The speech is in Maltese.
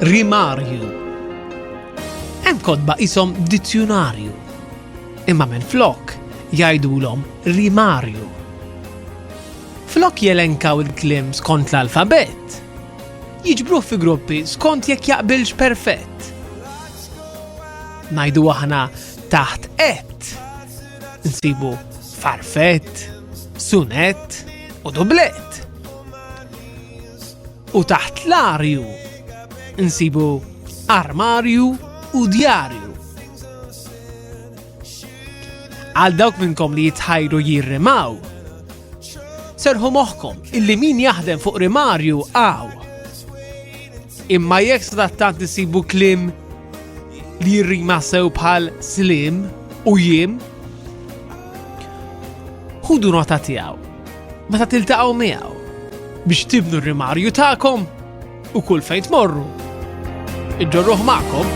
rimarju. Hemm kotba qishom dizzjonarju. Imma minflok jgħidulhom rimarju. Flok jelenkaw il-kliem skont l-alfabet, jiġbruh fi gruppi skont jekk jaqbilx perfett. Ngħidu aħna taħt et, nsibu farfett, sunet u dublet. U taħt l-arju, nsibu armarju u djarju. Għal dawk minnkom li jitħajru jirrimaw, serħu moħħkom illi min jaħdem fuq rimarju għaw. Imma jekk sadattant isibu klim li jirrima sew bħal slim u jim, ħudu nota tiegħu meta tiltaqgħu miegħu biex tibnu r-rimarju tagħkom u kull fejn tmorru. Iġġorruh magħkom